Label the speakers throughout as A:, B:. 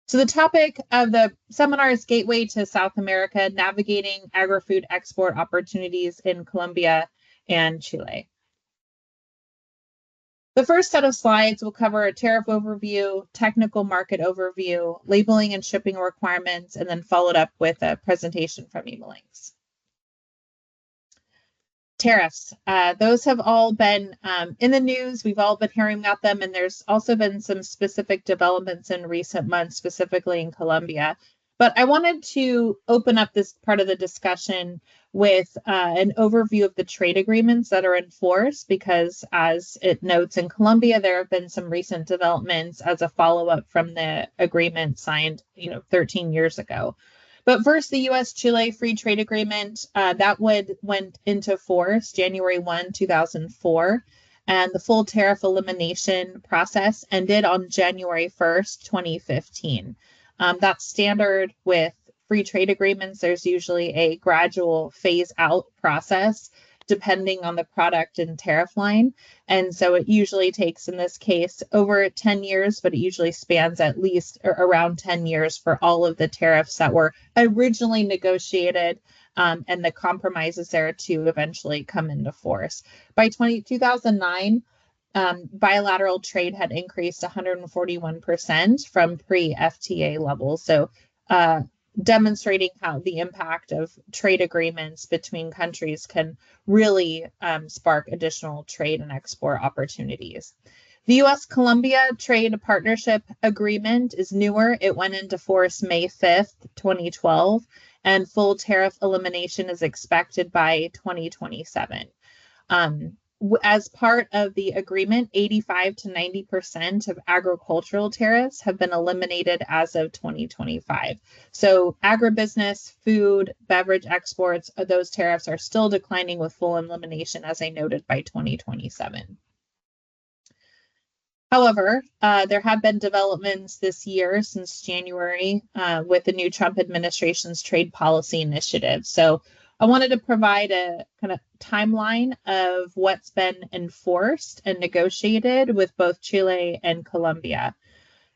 A: So the topic of the seminar is Gateway to South America, Navigating Agri-Food Export Opportunities in Colombia and Chile. The first set of slides will cover a tariff overview, technical market overview, labeling and shipping requirements, and then followed up with a presentation from Emalinks. Tariffs. Those have all been in the news. We've all been hearing about them, and there's also been some specific developments in recent months, specifically in Colombia. But I wanted to open up this part of the discussion with an overview of the trade agreements that are in force, because as it notes in Colombia, there have been some recent developments as a follow-up from the agreement signed, 13 years ago. But first, the U.S.-Chile Free Trade Agreement, that went into force January 1, 2004, and the full tariff elimination process ended on January 1st, 2015. That's standard with free trade agreements. There's usually a gradual phase-out process depending on the product and tariff line. And so it usually takes, in this case, over 10 years, but it usually spans at least around 10 years for all of the tariffs that were originally negotiated and the compromises there to eventually come into force. By 2009, bilateral trade had increased 141% from pre-FTA levels. So demonstrating how the impact of trade agreements between countries can really spark additional trade and export opportunities. The U.S.-Colombia Trade Partnership Agreement is newer. It went into force May 5th, 2012, and full tariff elimination is expected by 2027. As part of the agreement, 85 to 90% of agricultural tariffs have been eliminated as of 2025. So agribusiness, food, beverage exports, those tariffs are still declining with full elimination, as I noted, by 2027. However, there have been developments this year since January with the new Trump administration's trade policy initiative. So I wanted to provide a kind of timeline of what's been enforced and negotiated with both Chile and Colombia.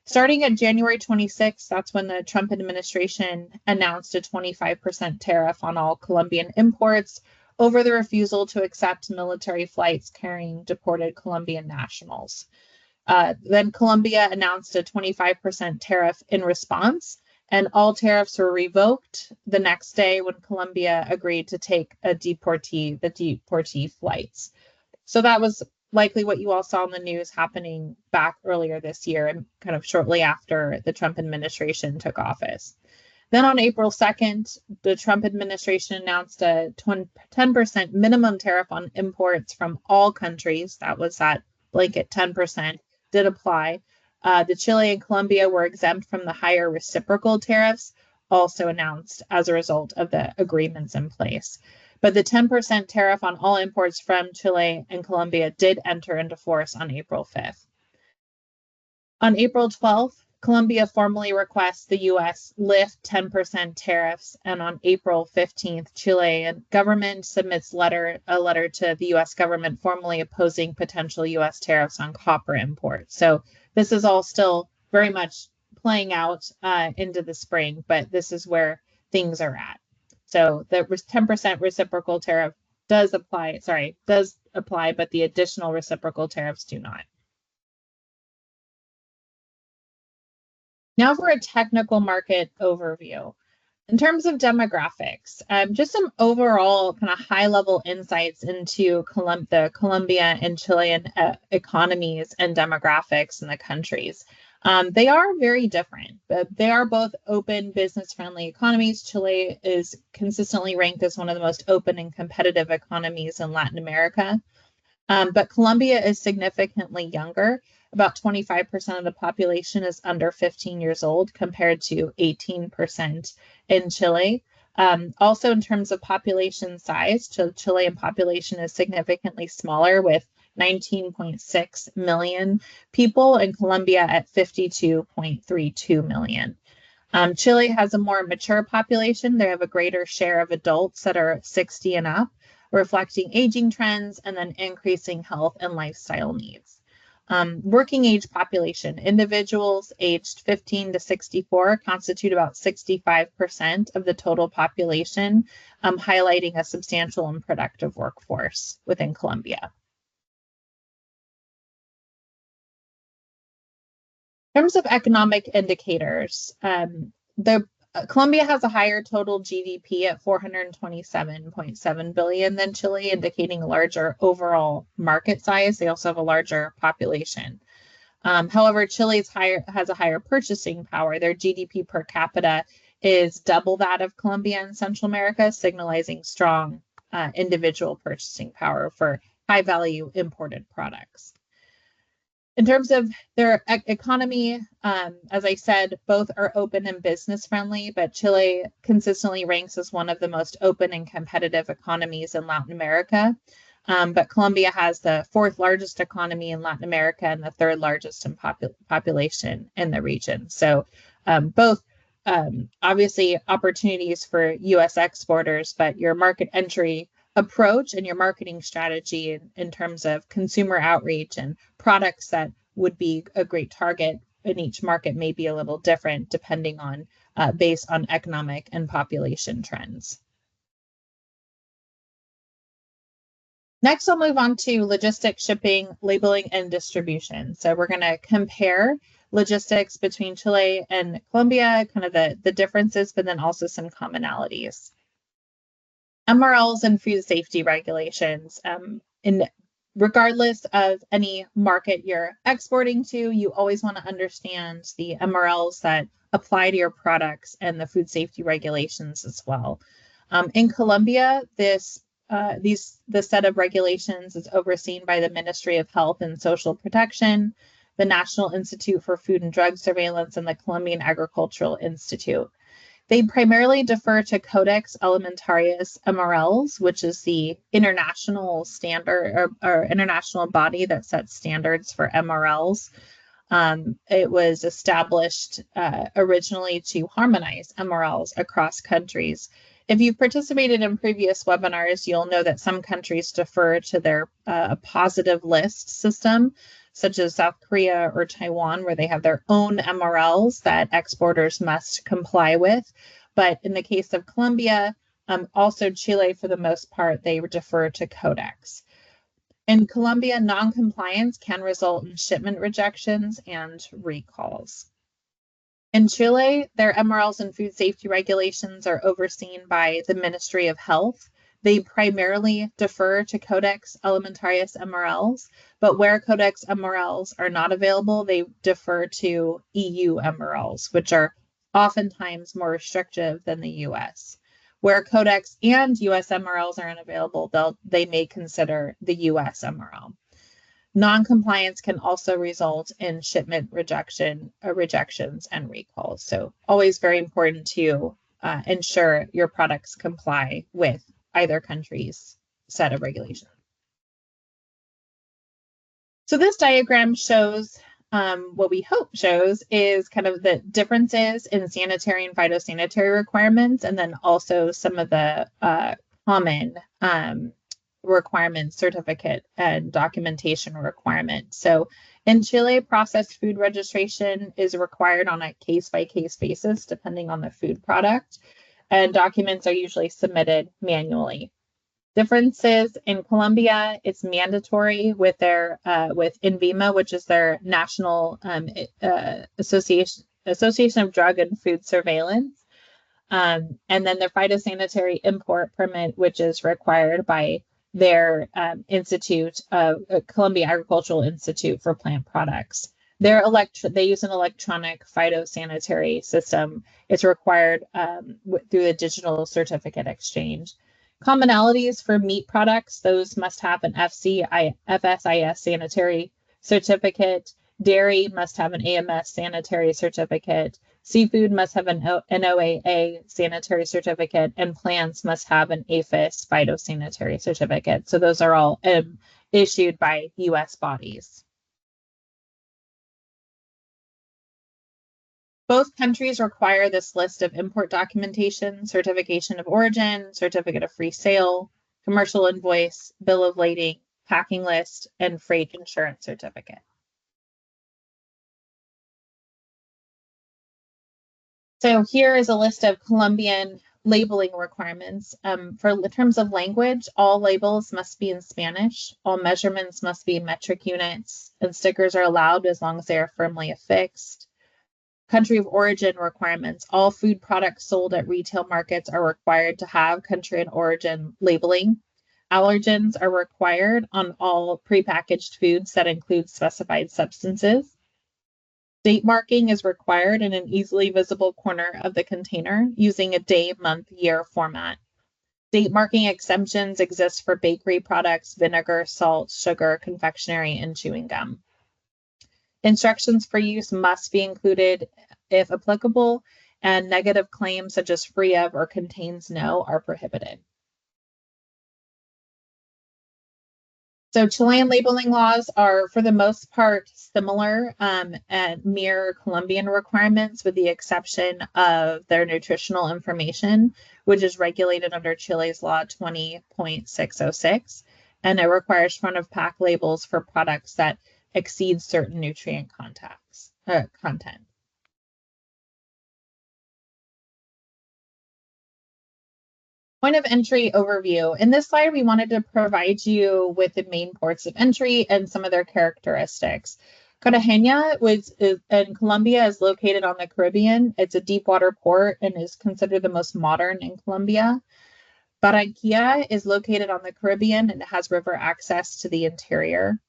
A: Starting at January 26th, that's when the Trump administration announced a 25% tariff on all Colombian imports over the refusal to accept military flights carrying deported Colombian nationals. Then Colombia announced a 25% tariff in response, and all tariffs were revoked the next day when Colombia agreed to take the deportee flights. So that was likely what you all saw in the news happening back earlier this year and kind of shortly after the Trump administration took office. Then on April 2nd, the Trump administration announced a 10% minimum tariff on imports from all countries. That was that blanket 10% did apply. The Chile and Colombia were exempt from the higher reciprocal tariffs, also announced as a result of the agreements in place. But the 10% tariff on all imports from Chile and Colombia did enter into force on April 5th. On April 12th, Colombia formally requests the U.S. lift 10% tariffs, and on April 15th, Chilean government submits a letter to the U.S. government formally opposing potential U.S. tariffs on copper imports. So this is all still very much playing out into the spring, but this is where things are at. So the 10% reciprocal tariff does apply, but the additional reciprocal tariffs do not. Now for a technical market overview. In terms of demographics, just some overall kind of high-level insights into the Colombia and Chilean economies and demographics in the countries. They are very different, but they are both open, business-friendly economies. Chile is consistently ranked as one of the most open and competitive economies in Latin America. But Colombia is significantly younger. About 25% of the population is under 15 years old compared to 18% in Chile. Also, in terms of population size, Chilean population is significantly smaller with 19.6 million people and Colombia at 52.32 million. Chile has a more mature population. They have a greater share of adults that are 60 and up, reflecting aging trends and then increasing health and lifestyle needs. Working age population, individuals aged 15 to 64 constitute about 65% of the total population, highlighting a substantial and productive workforce within Colombia. In terms of economic indicators, Colombia has a higher total GDP at 427.7 billion than Chile, indicating a larger overall market size. They also have a larger population. However, Chile has a higher purchasing power. Their GDP per capita is double that of Colombia and Central America, signaling strong individual purchasing power for high value imported products. In terms of their economy, as I said, both are open and business friendly, but Chile consistently ranks as one of the most open and competitive economies in Latin America. But Colombia has the fourth largest economy in Latin America and the third largest in population in the region. So both obviously opportunities for U.S. exporters, but your market entry approach and your marketing strategy in terms of consumer outreach and products that would be a great target in each market may be a little different depending on based on economic and population trends. Next, I'll move on to logistics, shipping, labeling, and distribution. So we're going to compare logistics between Chile and Colombia, kind of the differences, but then also some commonalities. MRLs and food safety regulations. Regardless of any market you're exporting to, you always want to understand the MRLs that apply to your products and the food safety regulations as well. In Colombia, the set of regulations is overseen by the Ministry of Health and Social Protection, the National Institute for Food and Drug Surveillance, and the Colombian Agricultural Institute. They primarily defer to Codex Alimentarius MRLs, which is the international standard or international body that sets standards for MRLs. It was established originally to harmonize MRLs across countries. If you've participated in previous webinars, you'll know that some countries defer to their positive list system, such as South Korea or Taiwan, where they have their own MRLs that exporters must comply with. But in the case of Colombia, also Chile, for the most part, they defer to Codex. In Colombia, non-compliance can result in shipment rejections and recalls. In Chile, their MRLs and food safety regulations are overseen by the Ministry of Health. They primarily defer to Codex Alimentarius MRLs, but where Codex MRLs are not available, they defer to EU MRLs, which are oftentimes more restrictive than the US. Where Codex and US MRLs are unavailable, they may consider the US MRL. Non-compliance can also result in shipment rejections and recalls. So always very important to ensure your products comply with either country's set of regulations. So this diagram shows what we hope shows is kind of the differences in sanitary and phytosanitary requirements, and then also some of the common requirements, certificate and documentation requirements. So in Chile, processed food registration is required on a case-by-case basis, depending on the food product, and documents are usually submitted manually. Differences in Colombia, it's mandatory with their with INVIMA, which is their National Association of Drug and Food Surveillance, and then their phytosanitary import permit, which is required by their institute, Colombia Agricultural Institute for Plant Products. They use an electronic phytosanitary system. It's required through the digital certificate exchange. Commonalities for meat products, those must have an FSIS sanitary certificate. Dairy must have an AMS sanitary certificate. Seafood must have an NOAA sanitary certificate, and plants must have an APHIS phytosanitary certificate. So those are all issued by U.S. bodies. Both countries require this list of import documentation, certification of origin, certificate of free sale, commercial invoice, bill of lading, packing list, and freight insurance certificate. So here is a list of Colombian labeling requirements. For terms of language, all labels must be in Spanish. All measurements must be metric units, and stickers are allowed as long as they are firmly affixed. Country of origin requirements. All food products sold at retail markets are required to have country and origin labeling. Allergens are required on all prepackaged foods that include specified substances. Date marking is required in an easily visible corner of the container using a day, month, year format. Date marking exemptions exist for bakery products, vinegar, salt, sugar, confectionery, and chewing gum. Instructions for use must be included if applicable, and negative claims such as free of or contains no are prohibited. So Chilean labeling laws are, for the most part, similar and mirror Colombian requirements, with the exception of their nutritional information, which is regulated under Chile's Law 20.606, and it requires front of pack labels for products that exceed certain nutrient content. Point of entry overview. In this slide, we wanted to provide you with the main ports of entry and some of their characteristics. Cartagena in Colombia is located on the Caribbean. It's a deep water port and is considered the most modern in Colombia. Barranquilla is located on the Caribbean and has river access to the interior.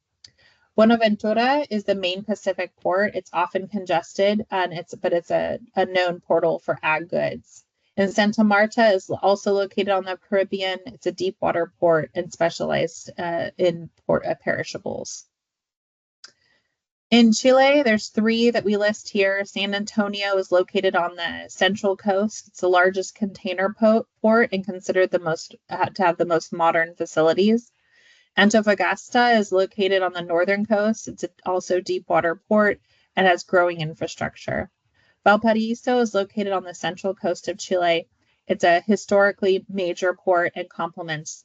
A: Buenaventura is the main Pacific port. It's often congested, but it's a known portal for ag goods. And Santa Marta is also located on the Caribbean. It's a deep water port and specialized in perishables. In Chile, there's 3 that we list here. San Antonio is located on the central coast. It's the largest container port and considered to have the most modern facilities. Antofagasta is located on the northern coast. It's also deep water port and has growing infrastructure. Valparaiso is located on the central coast of Chile. It's a historically major port and complements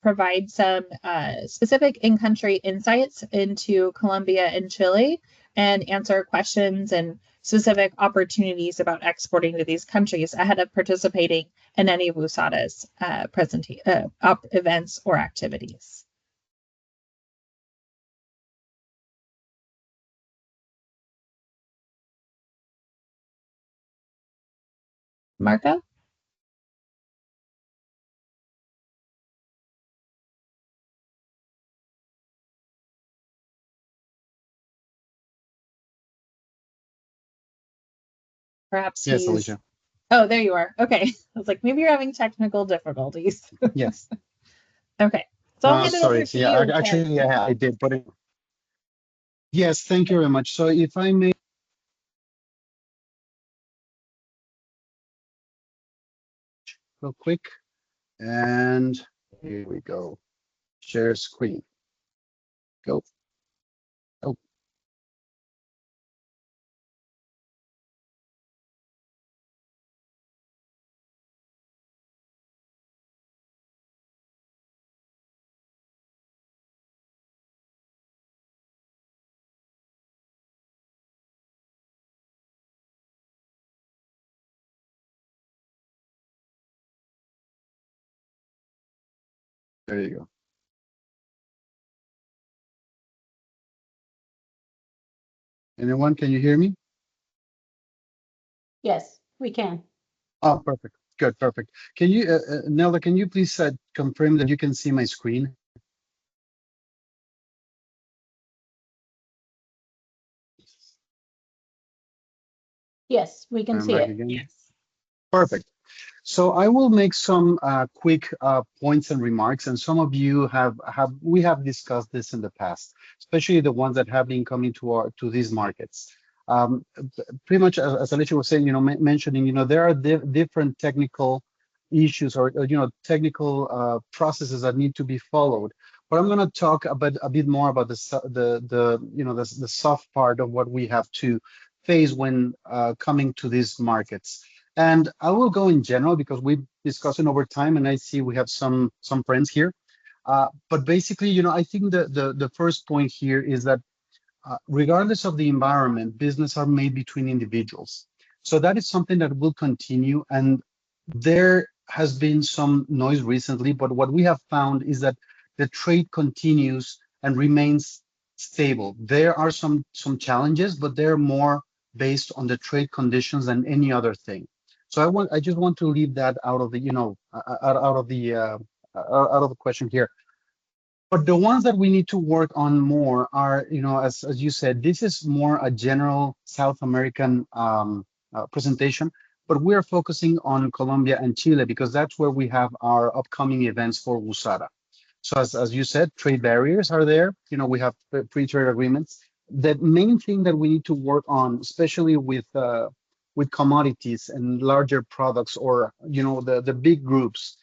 A: provide some specific in-country insights into Colombia and Chile and answer questions and specific opportunities about exporting to these countries ahead of participating in any of USADA's events or activities. Marco? Perhaps
B: Yes,
A: he's...
B: Alicia.
A: Oh, there you are. Okay. I was like, maybe you're having technical difficulties.
B: Yes.
A: Okay. So I'll hand it over
B: Sorry.
A: to
B: Yeah,
A: you.
B: actually, yeah, I did, but yes, thank you very much. So if I may, real quick, and here we go. Share screen. Go. Oh, there you go. Anyone, can you hear me?
C: Yes, we can.
B: Oh, perfect. Good, perfect. Can you, Nella, can you please confirm that you can see my screen?
C: Yes, we can
B: I'm
C: see
B: back
C: it.
B: again.
A: Yes.
B: Perfect. So I will make some quick points and remarks, and some of you we have discussed this in the past, especially the ones that have been coming to these markets. Pretty much as Alicia was saying, mentioning, there are different technical issues or technical processes that need to be followed. But I'm going to talk a bit more about the soft part of what we have to face when coming to these markets. And I will go in general because we've discussed it over time, and I see we have some friends here. But basically, I think the first point here is that regardless of the environment, business are made between individuals. So that is something that will continue. And there has been some noise recently, but what we have found is that the trade continues and remains stable. There are some challenges, but they're more based on the trade conditions than any other thing. So I just want to leave that out of the, out of the question here. But the ones that we need to work on more are, as you said, this is more a general South American presentation, but we are focusing on Colombia and Chile because that's where we have our upcoming events for USADA. So as you said, trade barriers are there. We have free trade agreements. The main thing that we need to work on, especially with commodities and larger products, or the big groups,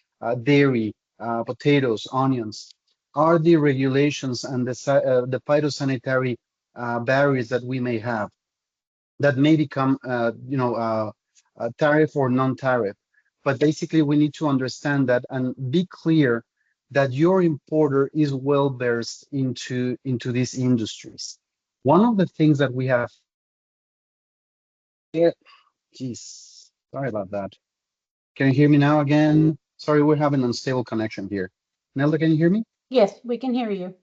B: dairy, potatoes, onions, are the regulations and the phytosanitary barriers that we may have that may become, tariff or non-tariff. But basically, we need to understand that and be clear that your importer is well versed into these industries. One of the things that we have, yeah, geez, sorry about that. Can you hear me now again? Sorry, we're having unstable connection here. Nelda, can you hear me?
C: Yes, we can hear you.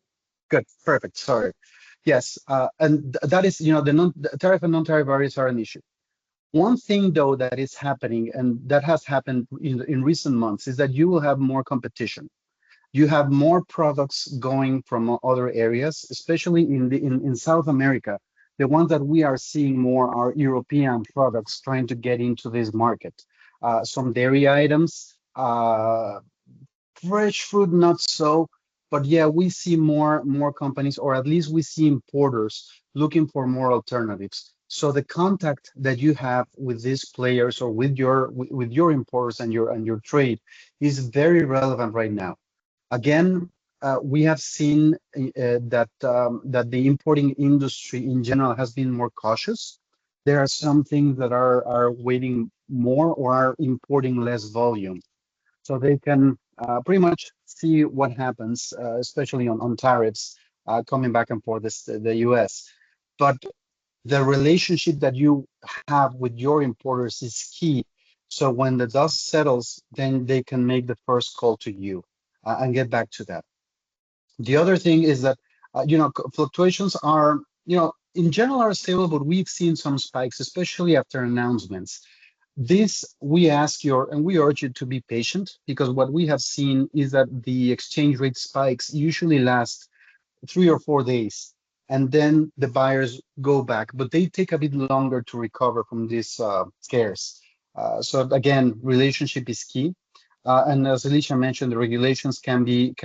B: Good, perfect. Sorry. Yes, and that is, the tariff and non-tariff barriers are an issue. One thing, though, that is happening, and that has happened in recent months, is that you will have more competition. You have more products going from other areas, especially in South America. The ones that we are seeing more are European products trying to get into this market. Some dairy items, fresh fruit, not so, but yeah, we see more companies, or at least we see importers looking for more alternatives. So the contact that you have with these players or with your importers and your trade is very relevant right now. Again, we have seen that the importing industry in general has been more cautious. There are some things that are waiting more or are importing less volume, so they can pretty much see what happens, especially on tariffs coming back and forth the US. But the relationship that you have with your importers is key. So when the dust settles, then they can make the first call to you and get back to that. The other thing is that, fluctuations are, in general are stable, but we've seen some spikes, especially after announcements. This, we ask and we urge you to be patient, because what we have seen is that the exchange rate spikes usually last 3 or 4 days, and then the buyers go back, but they take a bit longer to recover from these scares. So again, relationship is key. And as Alicia mentioned, the regulations can be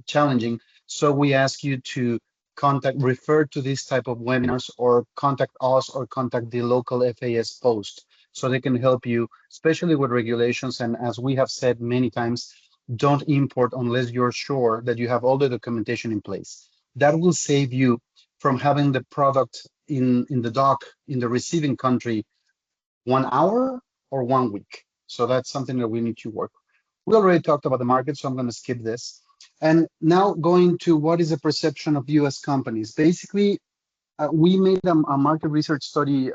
B: challenging. So we ask you to refer to this type of webinars, or contact us, or contact the local FAS post, so they can help you, especially with regulations. And as we have said many times, don't import unless you're sure that you have all the documentation in place. That will save you from having the product in the dock in the receiving country 1 hour or 1 week. So that's something that we need to work. We already talked about the market, so I'm going to skip this. And now going to what is the perception of US companies. Basically, we made a market research study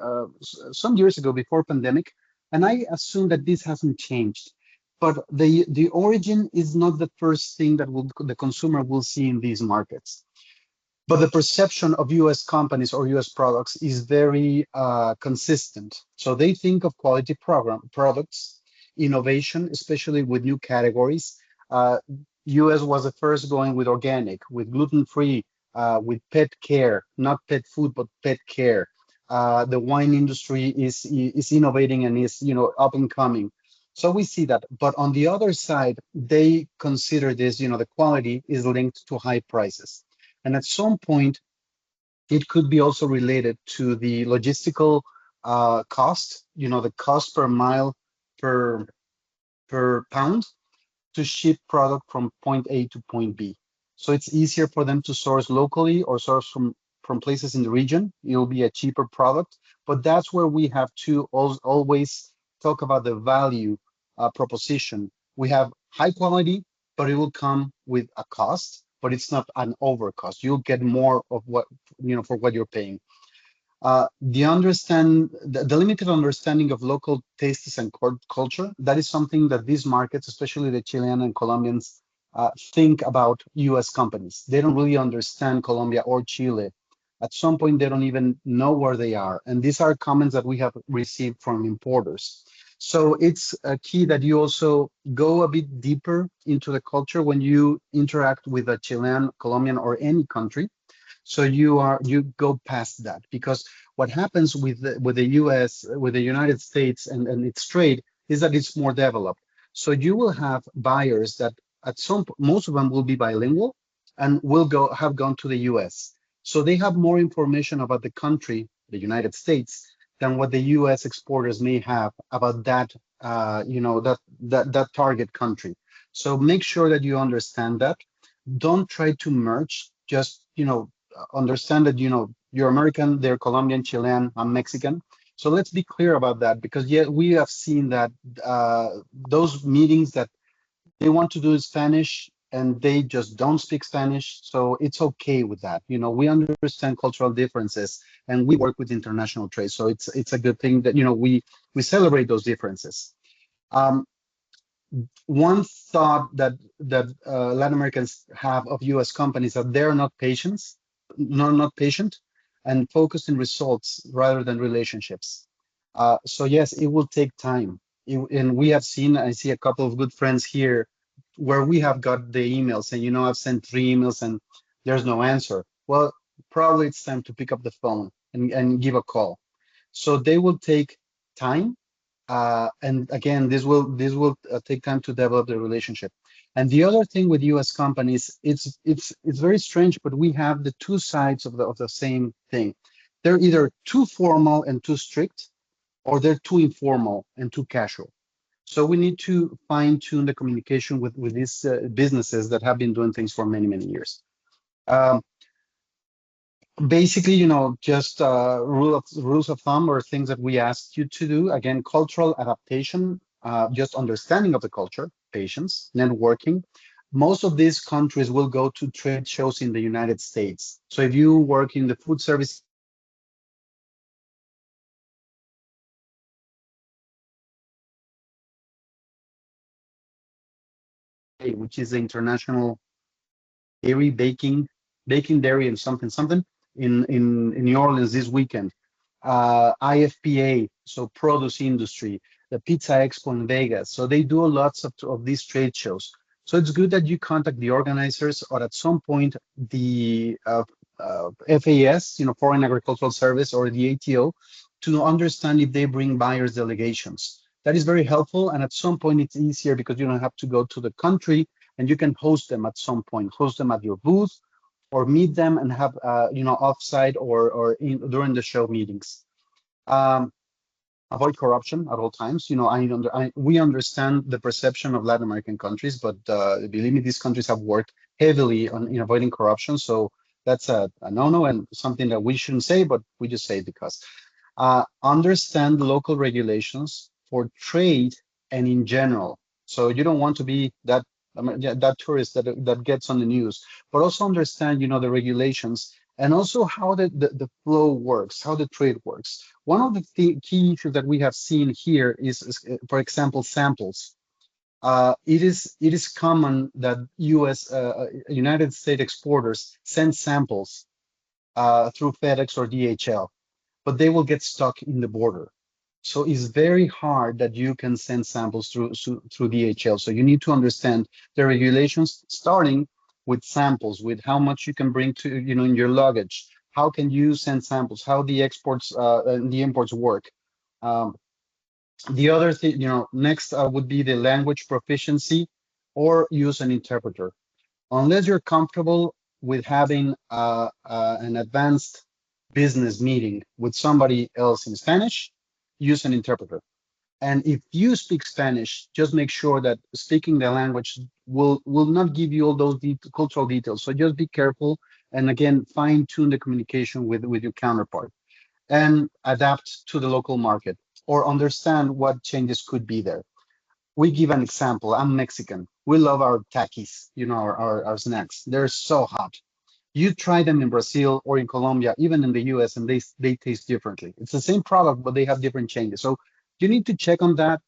B: some years ago before pandemic, and I assume that this hasn't changed. But the origin is not the first thing that the consumer will see in these markets. But the perception of US companies or US products is very consistent. So they think of quality products, innovation, especially with new categories. US was the first going with organic, with gluten-free, with pet care, not pet food, but pet care. The wine industry is innovating and is up and coming. So we see that. But on the other side, they consider this, the quality is linked to high prices. And at some point, it could be also related to the logistical cost, the cost per mile per pound to ship product from point A to point B. So it's easier for them to source locally or source from places in the region. It'll be a cheaper product, but that's where we have to always talk about the value proposition. We have high quality but it will come with a cost, but it's not an overcost. You'll get more of what, for what you're paying. The limited understanding of local tastes and culture, that is something that these markets, especially the Chilean and Colombians, think about US companies. They don't really understand Colombia or Chile. At some point, they don't even know where they are. And these are comments that we have received from importers. So it's key that you also go a bit deeper into the culture when you interact with a Chilean, Colombian, or any country. So you go past that, because what happens with the US, with the United States and its trade is that it's more developed. So you will have buyers that most of them will be bilingual and will have gone to the US. So they have more information about the country, the United States, than what the US exporters may have about that target country. So make sure that you understand that. Don't try to merge. Just understand that you're American, they're Colombian, Chilean, I'm Mexican. So let's be clear about that, because we have seen that those meetings that they want to do in Spanish and they just don't speak Spanish. So it's okay with that. We understand cultural differences and we work with international trade. So it's a good thing that we celebrate those differences. One thought that Latin Americans have of U.S. companies that they're not patient, and focused in results rather than relationships. So yes, it will take time. And we have seen, I see a couple of good friends here where we have got the email saying, I've sent 3 emails and there's no answer. Well, probably it's time to pick up the phone and give a call. So they will take time, and again, this will take time to develop the relationship. And the other thing with U.S. companies, it's very strange, but we have the two sides of the same thing. They're either too formal and too strict, or they're too informal and too casual. So we need to fine tune the communication with these businesses that have been doing things for many, many years. Um, Basically, just rules of thumb, or things that we ask you to do. Again, cultural adaptation, just understanding of the culture, patience, networking. Most of these countries will go to trade shows in the United States. So if you work in the food service, which is the International Dairy Baking Dairy and something in New Orleans this weekend. IFPA, so produce industry, the Pizza Expo in Vegas. So they do lots of these trade shows. So it's good that you contact the organizers, or at some point the FAS, Foreign Agricultural Service, or the ATO, to understand if they bring buyers delegations. That is very helpful, and at some point it's easier because you don't have to go to the country, and you can host them at some point, host them at your booth, or meet them and have offsite or during the show meetings. Avoid corruption at all times. We understand the perception of Latin American countries, but believe me, these countries have worked heavily in avoiding corruption. So that's a no-no, and something that we shouldn't say, but we just say it because. Understand local regulations for trade and in general. So you don't want to be that tourist that gets on the news, but also understand the regulations, and also how the flow works, how the trade works. One of the key issues that we have seen here is, for example, samples. It is common that United States exporters send samples through FedEx or DHL, but they will get stuck in the border. So it's very hard that you can send samples through DHL. So you need to understand the regulations, starting with samples, with how much you can bring to in your luggage. How can you send samples? How the exports and the imports work. Um, the other thing, next would be the language proficiency, or use an interpreter. Unless you're comfortable with having an advanced business meeting with somebody else in Spanish, use an interpreter. And if you speak Spanish, just make sure that speaking the language will not give you all those cultural details. So just be careful, and again, fine tune the communication with your counterpart, and adapt to the local market, or understand what changes could be there. we give an example. I'm Mexican. We love our takis, our snacks. They're so hot. You try them in Brazil or in Colombia, even in the US, and they taste differently. It's the same product, but they have different changes. So you need to check on that.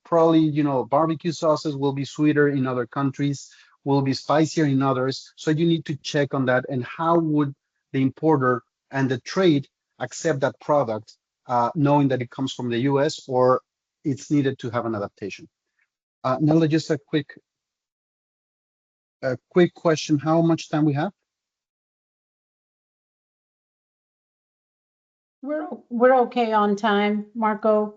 B: Probably, barbecue sauces will be sweeter in other countries, will be spicier in others. So you need to check on that. And how would the importer and the trade accept that product, knowing that it comes from the US or it's needed to have an adaptation? Nella, just a quick question. How much time we have?
C: We're okay on time, Marco.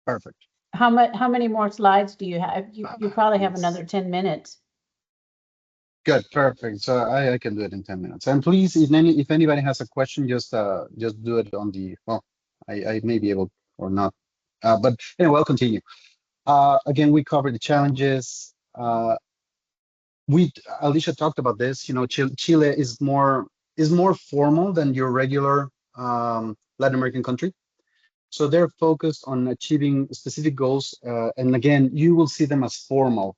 B: Perfect.
C: How many more slides do you have? You probably have
B: Yes.
C: another 10 minutes.
B: Good, perfect. So I can do it in 10 minutes. And please, if anybody has a question, just do it on the, well, I may be able or not. But anyway, I'll continue. Again, we covered the challenges. Alicia talked about this. Chile is more formal than your regular Latin American country. So they're focused on achieving specific goals. And again, you will see them as formal.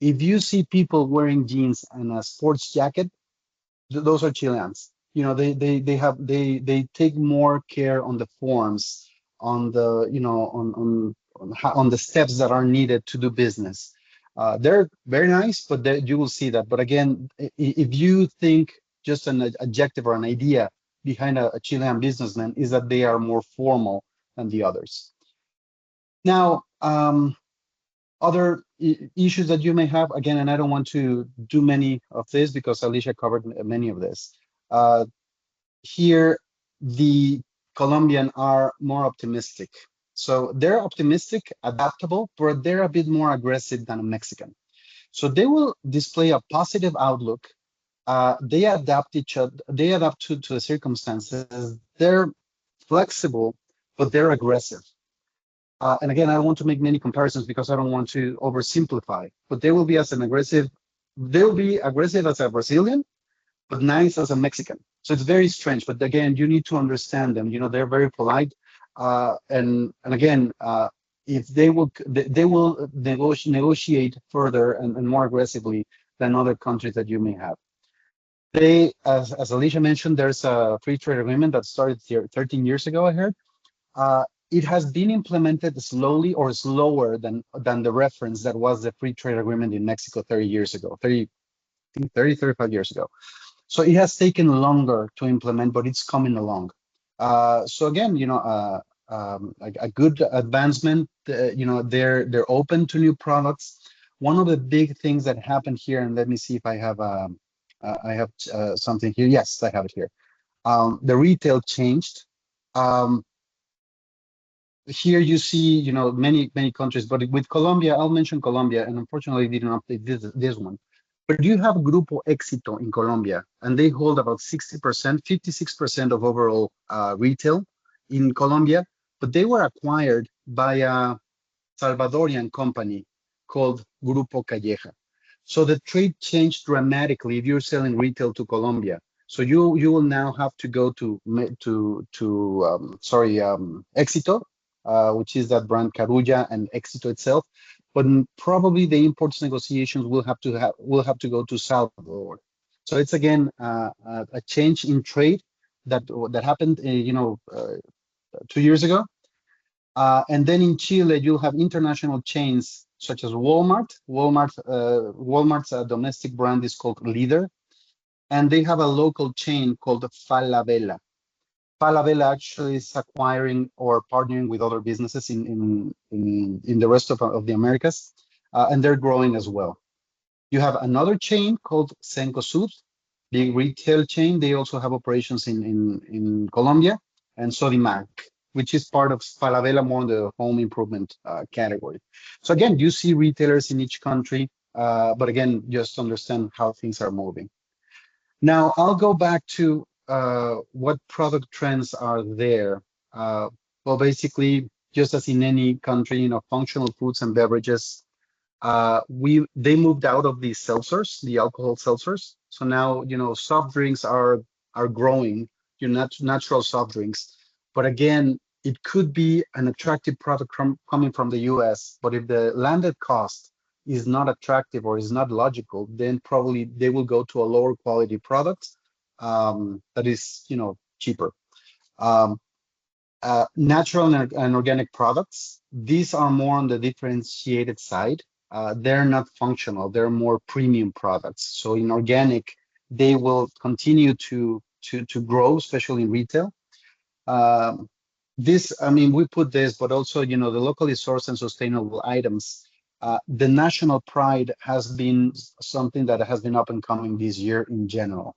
B: If you see people wearing jeans and a sports jacket, those are Chileans. They take more care on the forms, on the on the steps that are needed to do business. They're very nice, but you will see that. But again, if you think just an adjective or an idea behind a Chilean businessman is that they are more formal than the others. Now, other issues that you may have, again, and I don't want to do many of this because Alicia covered many of this. Here, the Colombian are more optimistic. So they're optimistic, adaptable, but they're a bit more aggressive than a Mexican. So they will display a positive outlook. They adapt to the circumstances. They're flexible, but they're aggressive. And again, I don't want to make many comparisons because I don't want to oversimplify, but they'll be aggressive as a Brazilian, but nice as a Mexican. So it's very strange. But again, you need to understand them. They're very polite. And again, if they will negotiate further and more aggressively than other countries that you may have. As Alicia mentioned, there's a free trade agreement that started here 13 years ago, I heard. It has been implemented slowly or slower than the reference that was the free trade agreement in Mexico 30 years ago, 35 years ago. So it has taken longer to implement, but it's coming along. So again, a good advancement. They're open to new products. One of the big things that happened here, and let me see if I have something here. Yes, I have it here. The retail changed. Here you see, many countries, but with Colombia, I'll mention Colombia, and unfortunately, I didn't update this one. But you have Grupo Éxito in Colombia, and they hold about 60%, 56% of overall retail in Colombia. But they were acquired by a Salvadorian company called Grupo Calleja. So the trade changed dramatically if you're selling retail to Colombia. So you will now have to go to Éxito, which is that brand Carulla and Éxito itself. But probably the imports negotiations will have to go to Salvador. So it's again a change in trade that happened 2 years ago. And then in Chile, you'll have international chains such as Walmart. Walmart's domestic brand is called Leader, and they have a local chain called Falabella. Falabella actually is acquiring or partnering with other businesses in the rest of the Americas, and they're growing as well. You have another chain called Cencosud, big retail chain. They also have operations in Colombia, and Sodimac, which is part of Falabella, more in the home improvement category. So again, you see retailers in each country, but again, just understand how things are moving. Now, I'll go back to what product trends are there. Well, basically, just as in any country, functional foods and beverages, they moved out of the seltzers, the alcohol seltzers. So now, soft drinks are growing, natural soft drinks. But again, it could be an attractive product coming from the US, but if the landed cost is not attractive or is not logical, then probably they will go to a lower quality product that is, cheaper. Um, Natural and organic products, these are more on the differentiated side. They're not functional, they're more premium products. So in organic, they will continue to grow, especially in retail. Um, I mean, we put this, but also, the locally sourced and sustainable items. The national pride has been something that has been up and coming this year in general.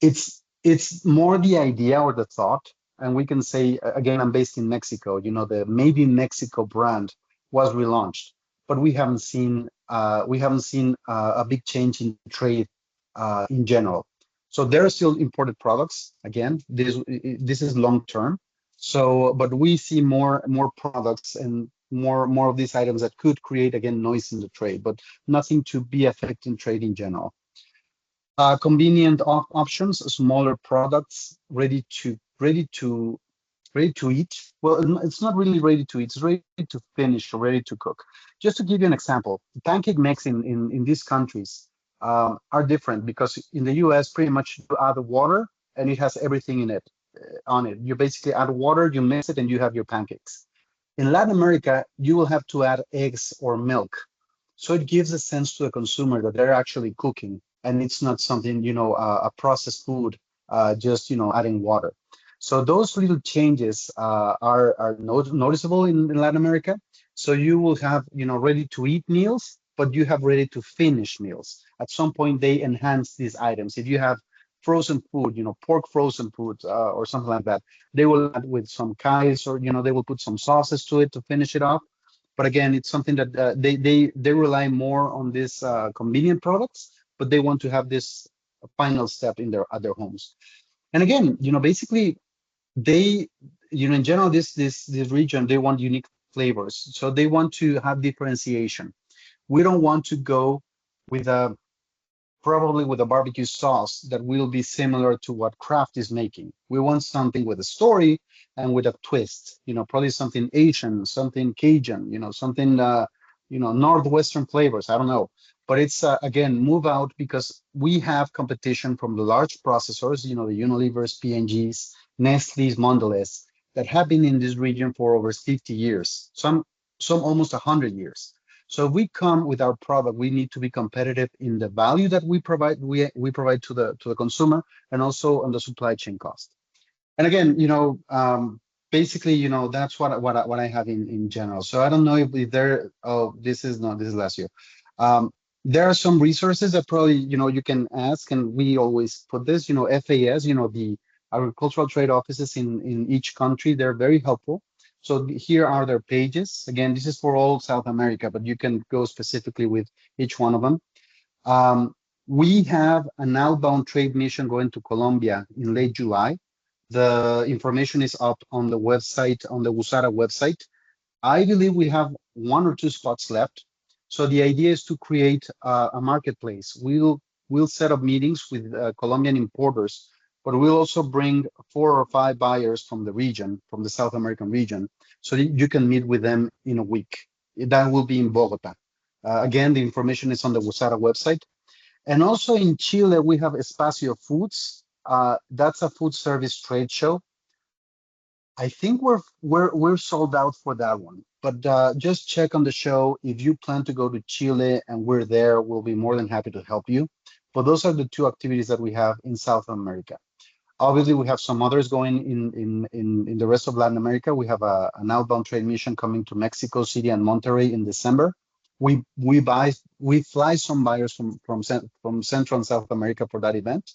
B: It's more the idea or the thought, and we can say again, I'm based in Mexico. The Made in Mexico brand was relaunched, but we haven't seen a big change in trade in general. So there are still imported products. Again, this is long term. So, but we see more products and more of these items that could create again noise in the trade, but nothing to be affecting trade in general. Convenient options, smaller products, ready to eat. Well, it's not really ready to eat. It's ready to finish or ready to cook. Just to give you an example, pancake mix in these countries are different because in the U.S. pretty much you add water and it has everything in it on it. You basically add water, you mix it, and you have your pancakes. In Latin America, you will have to add eggs or milk. So it gives a sense to the consumer that they're actually cooking and it's not something, a processed food, just, adding water. So those little changes are noticeable in Latin America. So you will have, ready to eat meals, but you have ready to finish meals. At some point, they enhance these items. If you have frozen food, pork frozen food or something like that, they will add with some kais or, they will put some sauces to it to finish it off. But again, it's something that they rely more on these convenient products, but they want to have this final step in their homes. And again, basically they, in general, this region, they want unique flavors, so they want to have differentiation. We don't want to go with a probably with a barbecue sauce that will be similar to what Kraft is making. We want something with a story and with a twist, probably something Asian, something Cajun, something, Northwestern flavors. I don't know. But it's, again, move out because we have competition from the large processors, the Unilevers, P&Gs, Nestle's, Mondelez, that have been in this region for over 50 years, some almost 100 years. So if we come with our product, we need to be competitive in the value that we provide. We provide to the consumer, and also on the supply chain cost. And again, basically, that's what I have in general. So I don't know if there. Oh, this is last year. Um, there are some resources that probably you can ask, and we always put this. FAS, the agricultural trade offices in each country. They're very helpful. So here are their pages. Again, this is for all South America, but you can go specifically with each one of them. Um, we have an outbound trade mission going to Colombia in late July. The information is up on the website, on the WUSARA website. I believe we have 1 or 2 spots left. So the idea is to create a marketplace. We'll set up meetings with Colombian importers, but we'll also bring 4 or 5 buyers from the region, from the South American region, so that you can meet with them in a week. That will be in Bogota. Again, the information is on the WUSARA website. And also in Chile, we have Espacio Foods. That's a food service trade show. I think we're sold out for that one, but just check on the show. If you plan to go to Chile and we're there, we'll be more than happy to help you. But those are the 2 activities that we have in South America. Obviously, we have some others going in the rest of Latin America. We have an outbound trade mission coming to Mexico City and Monterrey in December. We fly some buyers from Central and South America for that event.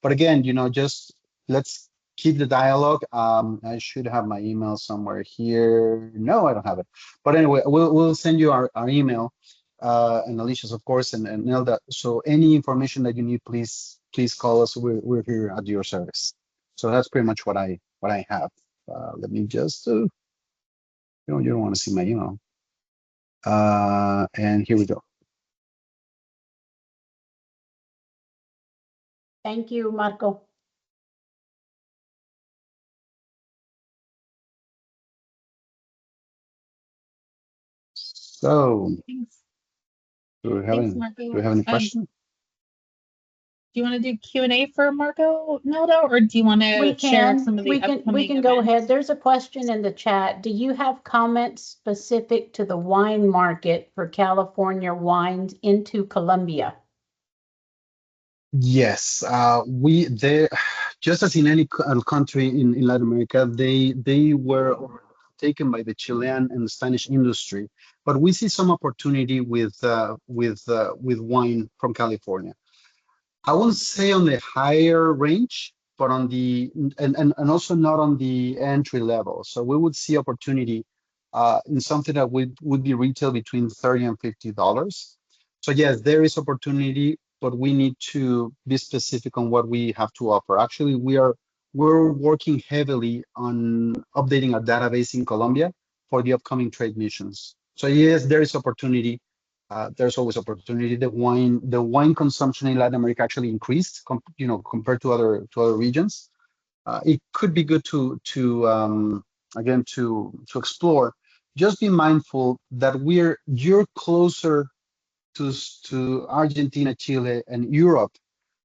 B: But again, just let's keep the dialogue. I should have my email somewhere here. No, I don't have it. But anyway, we'll send you our email, and Alicia's, of course, and Nelda. So any information that you need, please call us. We're here at your service. So that's pretty much what I have. Let me just you don't want to see my email. And here we go.
C: Thank you, Marco.
B: So,
A: Thanks.
B: do we have
A: Thanks,
B: any, do
A: Marco.
B: we have any questions?
A: Do you want to do Q&A for Marco, Nelda, or do you want
C: We
A: to share
C: can,
A: some of the
C: we
A: upcoming
C: can go ahead.
A: events?
C: There's a question in the chat. Do you have comments specific to the wine market for California wines into Colombia?
B: Yes, they just as in any country in Latin America, they were taken by the Chilean and Spanish industry, but we see some opportunity with wine from California. I won't say on the higher range, but on the and also not on the entry level. So we would see opportunity in something that would be retail between $30 and $50. So yes, there is opportunity, but we need to be specific on what we have to offer. Actually, we're working heavily on updating our database in Colombia for the upcoming trade missions. So yes, there is opportunity. There's always opportunity. The wine consumption in Latin America actually increased, compared to other regions. It could be good to again to explore. Just be mindful that you're closer to Argentina, Chile, and Europe.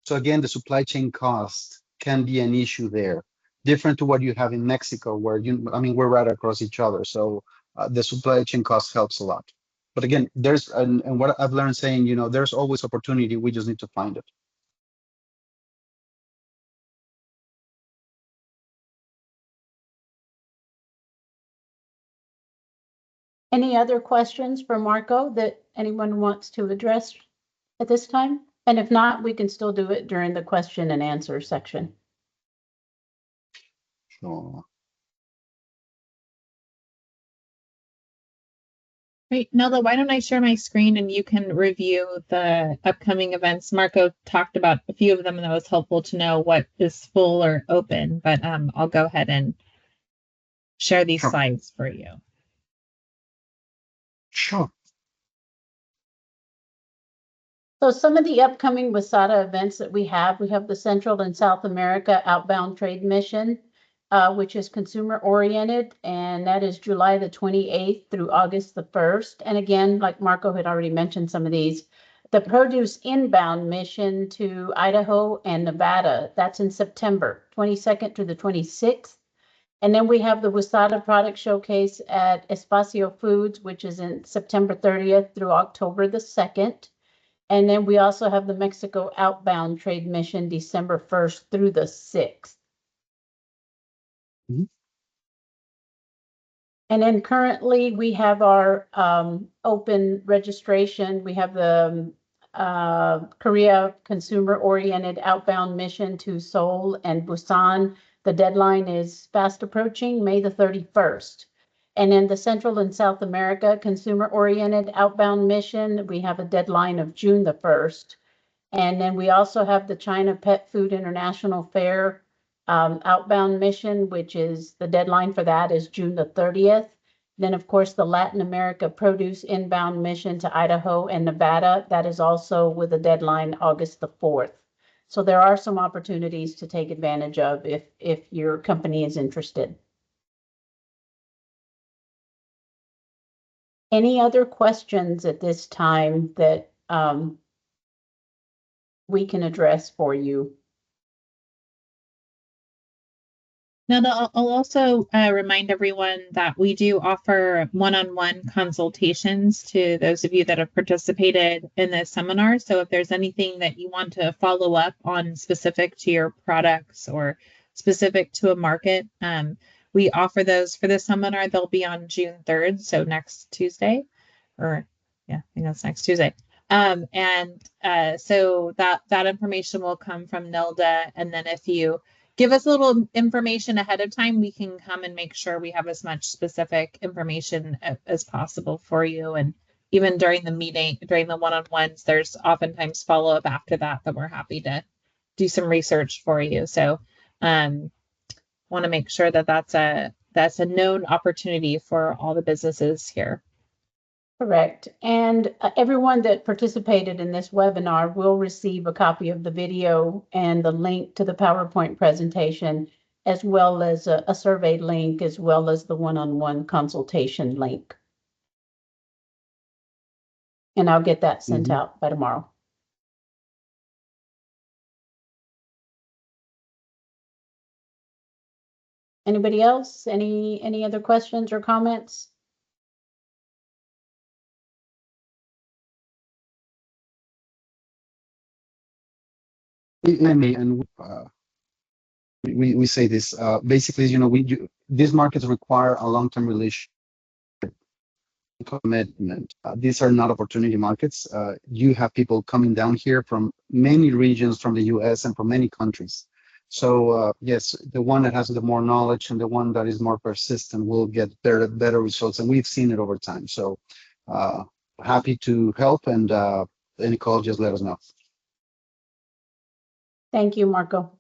B: So again, the supply chain cost can be an issue there, different to what you have in Mexico, where we're right across each other. So the supply chain cost helps a lot. But again, and what I've learned saying, there's always opportunity. We just need to find it.
C: Any other questions for Marco that anyone wants to address at this time? And if not, we can still do it during the question and answer section.
B: Sure.
A: Great. Nelda, why don't I share my screen and you can review the upcoming events? Marco talked about a few of them, and that was helpful to know what is full or open, but I'll go ahead and share these
B: Sure.
A: slides for you.
B: Sure.
C: So some of the upcoming WASADA events that we have the Central and South America Outbound Trade Mission, which is consumer oriented, and that is July the 28th through August the 1st. And again, like Marco had already mentioned some of these, the Produce Inbound Mission to Idaho and Nevada, that's in September 22nd to the 26th. And then we have the WASADA Product Showcase at Espacio Foods, which is in September 30th through October the 2nd. And then we also have the Mexico Outbound Trade Mission, December 1st through the 6th.
B: Mhm.
C: And then currently we have our open registration. We have the Korea Consumer Oriented Outbound Mission to Seoul and Busan. The deadline is fast approaching, May the 31st. And in the Central and South America Consumer Oriented Outbound Mission, we have a deadline of June the 1st. And then we also have the China Pet Food International Fair outbound mission, which is the deadline for that is June the 30th. Then, of course, the Latin America Produce Inbound Mission to Idaho and Nevada. That is also with a deadline August the 4th. So there are some opportunities to take advantage of if your company is interested. Any other questions at this time that we can address for you?
A: Now, I'll also remind everyone that we do offer one-on-one consultations to those of you that have participated in this seminar. So if there's anything that you want to follow up on specific to your products or specific to a market, we offer those for the seminar. They'll be on June 3rd, so next Tuesday, or yeah, I think that's next Tuesday. So that information will come from Nelda, and then if you give us a little information ahead of time, we can come and make sure we have as much specific information as possible for you. And even during the meeting, during the one-on-ones, there's oftentimes follow-up after that we're happy to do some research for you. So want to make sure that that's a known opportunity for all the businesses here.
C: Correct. And everyone that participated in this webinar will receive a copy of the video and the link to the PowerPoint presentation, as well as a survey link, as well as the one-on-one consultation link. and I'll get that sent
B: Mhm.
C: out by tomorrow. Anybody else? Any other questions or comments?
B: And we say this basically, these markets require a long-term relationship commitment. These are not opportunity markets. You have people coming down here from many regions from the US and from many countries. So yes, the one that has the more knowledge and the one that is more persistent will get better results. And we've seen it over time. So happy to help, and any call, just let us know.
C: Thank you, Marco.